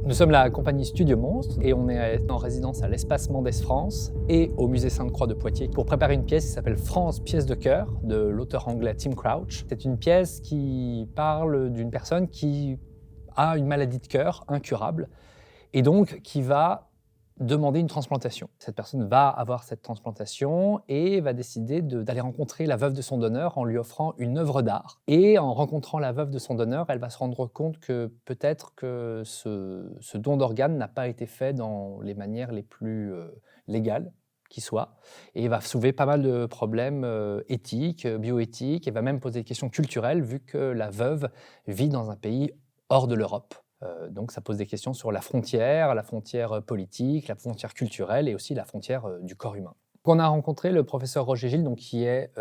Nous sommes la compagnie Studio Monstre et on est en résidence à l'Espace Mendès France et au Musée Sainte-Croix de Poitiers pour préparer une pièce qui s'appelle France, pièce de cœur de l'auteur anglais Tim Crouch. C'est une pièce qui parle d'une personne qui a une maladie de cœur incurable et donc qui va demander une transplantation. Cette personne va avoir cette transplantation et va décider d'aller rencontrer la veuve de son donneur en lui offrant une œuvre d'art. Et en rencontrant la veuve de son donneur, elle va se rendre compte que peut-être que ce don d'organes n'a pas été fait dans les manières les plus légales qui soient. Et va soulever pas mal de problèmes éthiques, bioéthiques, et va même poser des questions culturelles vu que la veuve vit dans un pays hors de l'Europe. Donc ça pose des questions sur la frontière politique, la frontière culturelle et aussi la frontière du corps humain. On a rencontré le professeur Roger Gilles, donc, qui est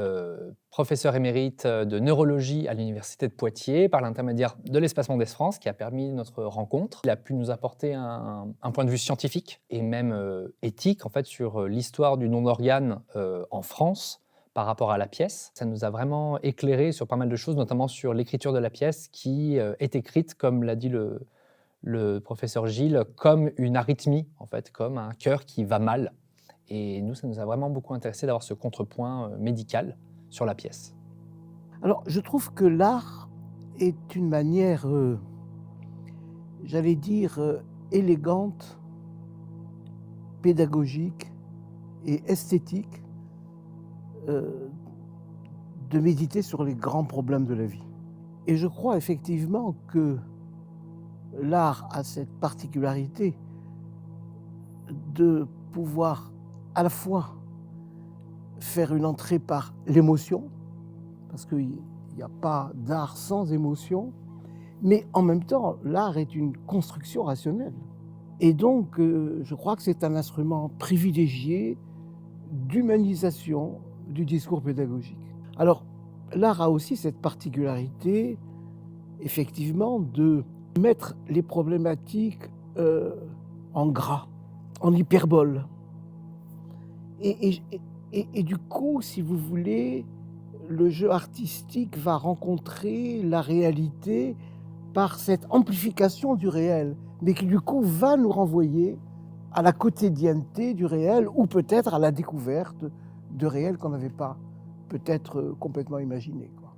professeur émérite de neurologie à l'université de Poitiers par l'intermédiaire de l'Espace Mendès France qui a permis notre rencontre. Il a pu nous apporter un point de vue scientifique et même éthique en fait, sur l'histoire du don d'organes en France par rapport à la pièce. Ça nous a vraiment éclairé sur pas mal de choses, notamment sur l'écriture de la pièce qui est écrite, comme l'a dit le professeur Gilles, comme une arythmie, en fait, comme un cœur qui va mal. Et nous, ça nous a vraiment beaucoup intéressé d'avoir ce contrepoint médical sur la pièce. Alors, je trouve que l'art est une manière, j'allais dire, élégante, pédagogique et esthétique de méditer sur les grands problèmes de la vie. Et je crois effectivement que l'art a cette particularité de pouvoir à la fois faire une entrée par l'émotion, parce qu'il n'y a pas d'art sans émotion, mais en même temps, l'art est une construction rationnelle. Et donc, je crois que c'est un instrument privilégié d'humanisation du discours pédagogique. Alors, l'art a aussi cette particularité, effectivement, de mettre les problématiques en gras, en hyperbole. Et du coup, si vous voulez, le jeu artistique va rencontrer la réalité par cette amplification du réel, mais qui du coup va nous renvoyer à la quotidienneté du réel ou peut-être à la découverte de réel qu'on n'avait pas peut-être complètement imaginé, quoi.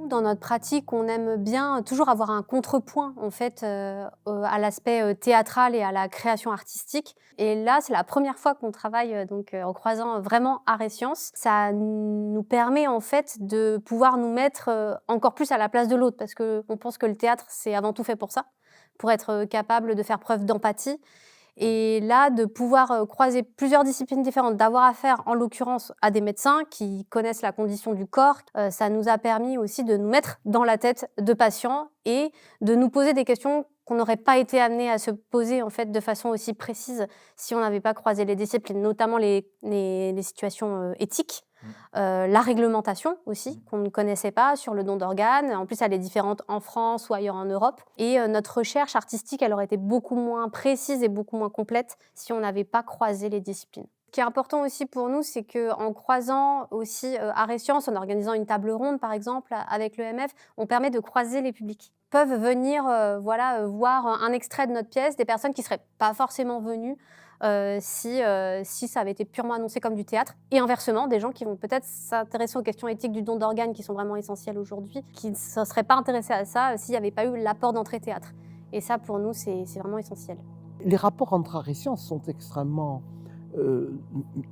Dans notre pratique, on aime bien toujours avoir un contrepoint en fait, à l'aspect théâtral et à la création artistique. Et là, c'est la première fois qu'on travaille en croisant vraiment art et sciences. Ça nous permet en fait de pouvoir nous mettre encore plus à la place de l'autre, parce qu'on pense que le théâtre, c'est avant tout fait pour ça, pour être capable de faire preuve d'empathie. Et là, de pouvoir croiser plusieurs disciplines différentes, d'avoir affaire en l'occurrence à des médecins qui connaissent la condition du corps, ça nous a permis aussi de nous mettre dans la tête de patients et de nous poser des questions qu'on n'aurait pas été amené à se poser en fait de façon aussi précise si on n'avait pas croisé les disciplines, notamment les situations éthiques. La réglementation aussi, qu'on ne connaissait pas sur le don d'organes. En plus, elle est différente en France ou ailleurs en Europe. Et notre recherche artistique, elle aurait été beaucoup moins précise et beaucoup moins complète si on n'avait pas croisé les disciplines. Ce qui est important aussi pour nous, c'est qu'en croisant aussi art et sciences, en organisant une table ronde par exemple avec l'EMF, on permet de croiser les publics. Ils peuvent venir voir un extrait de notre pièce, des personnes qui ne seraient pas forcément venues si ça avait été purement annoncé comme du théâtre. Et inversement, des gens qui vont peut-être s'intéresser aux questions éthiques du don d'organes qui sont vraiment essentielles aujourd'hui, qui ne se seraient pas intéressés à ça s'il n'y avait pas eu l'apport d'entrée théâtre. Et ça, pour nous, c'est vraiment essentiel. Les rapports entre art et sciences sont extrêmement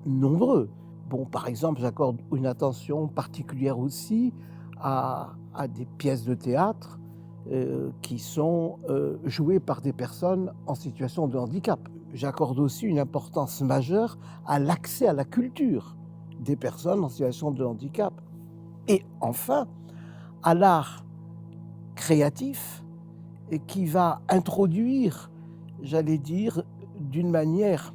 nombreux. Bon, par exemple, j'accorde une attention particulière aussi à des pièces de théâtre qui sont jouées par des personnes en situation de handicap. J'accorde aussi une importance majeure à l'accès à la culture des personnes en situation de handicap. Et enfin, à l'art créatif qui va introduire, j'allais dire, d'une manière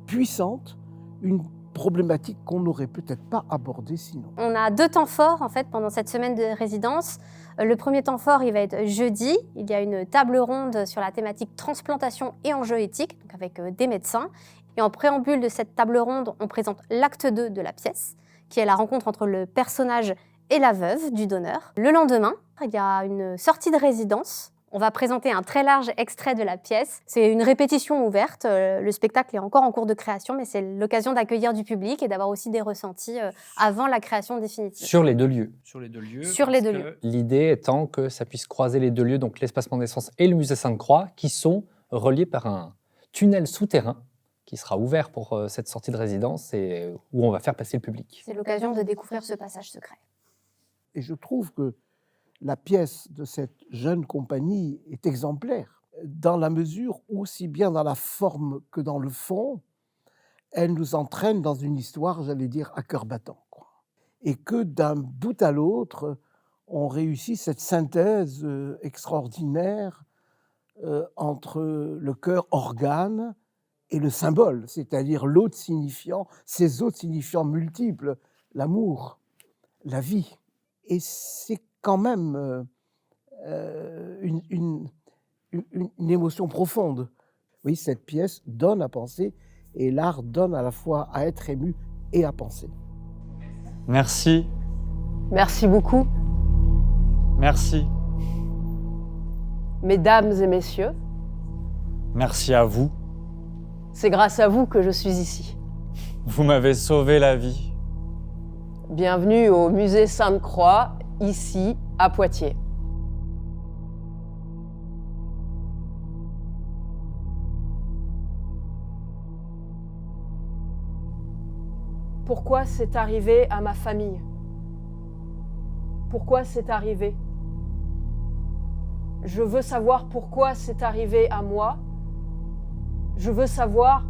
puissante, une problématique qu'on n'aurait peut-être pas abordée sinon. On a 2 temps forts en fait pendant cette semaine de résidence. Le premier temps fort, il va être jeudi. Il y a une table ronde sur la thématique transplantation et enjeux éthiques, donc avec des médecins. Et en préambule de cette table ronde, on présente l'acte 2 de la pièce, qui est la rencontre entre le personnage et la veuve du donneur. Le lendemain, il y a une sortie de résidence On va présenter un très large extrait de la pièce. C'est une répétition ouverte. Le spectacle est encore en cours de création, mais c'est l'occasion d'accueillir du public et d'avoir aussi des ressentis avant la création définitive. Sur les 2 lieux. Sur les 2 lieux. L'idée étant que ça puisse croiser les 2 lieux, donc l'Espacement des Sens et le musée Sainte-Croix, qui sont reliés par un tunnel souterrain qui sera ouvert pour cette sortie de résidence et où on va faire passer le public. C'est l'occasion de découvrir ce passage secret. Et je trouve que la pièce de cette jeune compagnie est exemplaire, dans la mesure où, aussi bien dans la forme que dans le fond, elle nous entraîne dans une histoire, j'allais dire, à cœur battant, quoi. Et que d'un bout à l'autre, on réussit cette synthèse extraordinaire entre le cœur organe et le symbole, c'est-à-dire l'autre signifiant, ces autres signifiants multiples, l'amour, la vie. Et c'est quand même une émotion profonde. Oui, cette pièce donne à penser, et l'art donne à la fois à être ému et à penser. Merci. Merci beaucoup. Merci. Mesdames et messieurs, Merci à vous. c'est grâce à vous que je suis ici. Vous m'avez sauvé la vie. Bienvenue au musée Sainte-Croix, ici, à Poitiers. Pourquoi c'est arrivé à ma famille? Pourquoi c'est arrivé? Je veux savoir pourquoi c'est arrivé à moi. Je veux savoir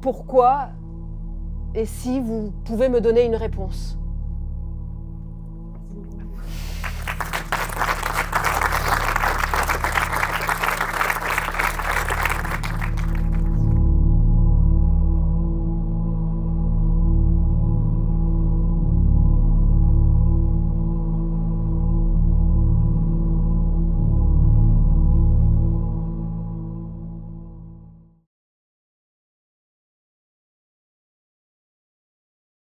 pourquoi, et si vous pouvez me donner une réponse.